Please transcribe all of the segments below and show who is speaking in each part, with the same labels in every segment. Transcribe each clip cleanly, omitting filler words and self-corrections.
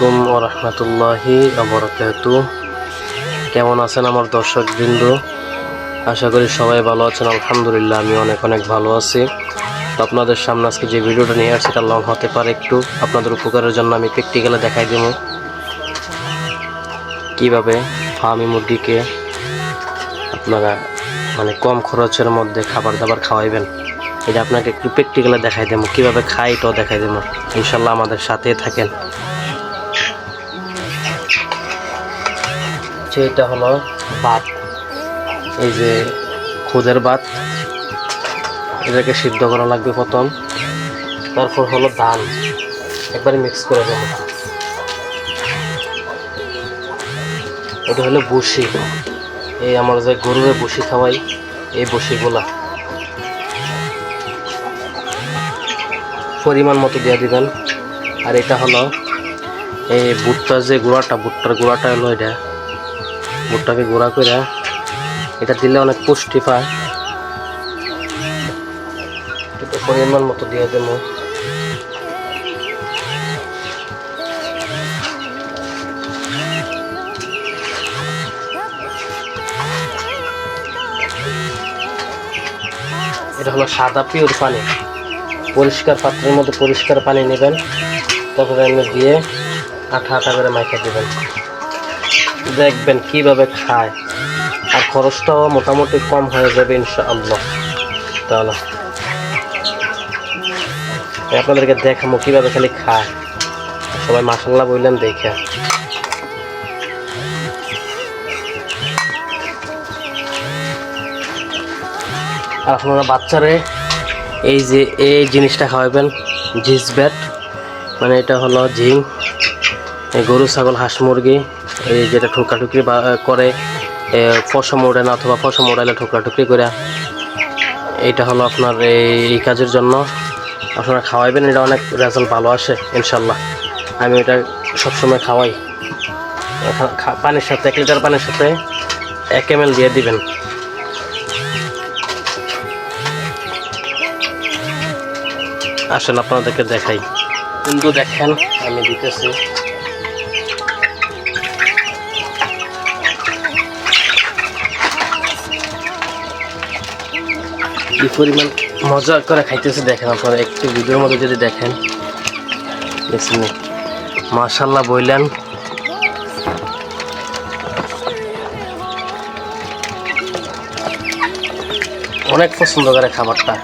Speaker 1: আলাইকুম ওয়া রাহমাতুল্লাহি ওয়া বারাকাতুহু। কেমন আছেন আমার দর্শকবৃন্দ? আশা করি সবাই ভালো আছেন। আলহামদুলিল্লাহ আমি অনেক ভালো আছি। তো আপনাদের সামনে আজকে যে ভিডিওটা নিয়ে আসছি এটা লং হতে পারে, একটু আপনাদের উপকারের জন্য আমি প্র্যাকটিক্যালে দেখাই দেব কিভাবে ফার্মি মুরগিকে আপনারা কম খরচের মধ্যে খাবার দাবার খাওয়াইবেন। এটা আপনাকে একটু প্র্যাকটিক্যালে দেখাই দেবো, কীভাবে খাই এটাও দেখাই দেবো। ইনশাল্লাহ আমাদের সাথেই থাকেন। এটা হলো ভাত, এই যে খুদের ভাত, এটাকে সিদ্ধ করা লাগবে প্রথম। তারপর হলো ধান, একবারে মিক্স করে দেবো। এটা হলো বসি, এই আমরা যে গরুরে বসি খাওয়াই, এই বসিগুলা পরিমাণ মতো দিয়ে দিবেন। আর এটা হলো এই ভুট্টার যে গুঁড়াটা, ভুট্টার গুঁড়াটা হলো এটা, ভুট্টাকে গুঁড়া করে এটা দিলে অনেক পুষ্টি পায়। এটা পরিমাণ মতো দিয়ে দেবো। এটা হলো সাদা পিওর পানি, পরিষ্কার পাত্রের মধ্যে পরিষ্কার পানি নেবেন, তারপরে এনে দিয়ে আঠা করে মাইখা দেবেন। দেখবেন কিভাবে খায়, আর খরচটাও মোটামুটি কম হয়ে যাবে ইনশাআল্লাহ। তাহলে আপনাদেরকে দেখাবো কিভাবে খালি খায়, সবাই মাশাআল্লাহ বললেন দেখে। আর আপনারা বাচ্চারে এই যে এই জিনিসটা খাওয়াবেন, জিস ব্যাট, এটা হলো ঝিং, গরু ছাগল হাঁস মুরগি এই যেটা ঠোকরাঠুকরি করে, পশম ওড়ে না, অথবা পশম ওড়াইলে ঠোকরাঠুকরি করে, এইটা হলো আপনার এই কাজের জন্য আপনারা খাওয়াইবেন। এটা অনেক রেজাল্ট ভালো আসে ইনশাল্লাহ। আমি এটা সবসময় খাওয়াই। পানির সাথে 1 লিটার পানির সাথে 1 ml দিয়ে দিবেন। আসেন আপনাদেরকে দেখাই, কিন্তু দেখেন আমি দিতেছি। কি পরিমাণ মজা করে খাইতেছে দেখেন আপনারা, একটু ভিডিওর মধ্যে যদি দেখেন। দেখছেন মাশাআল্লাহ বললেন। অনেক পছন্দ করে খাবারটা,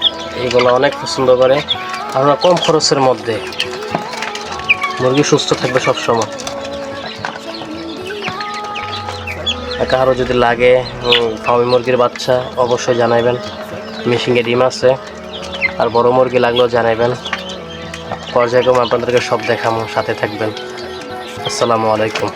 Speaker 1: এইগুলো অনেক পছন্দ করে। আপনারা কম খরচের মধ্যে মুরগি সুস্থ থাকবে সবসময়। কারো যদি লাগে ফার্মি মুরগির বাচ্চা অবশ্যই জানাইবেন, মেশিনে ডিম আছে। আর বড় মুরগি লাগলেও জানাইবেন, পর্যায়ক্রমে আপনাদেরকে সব দেখাবো, সাথে থাকবেন। আসসালামু আলাইকুম।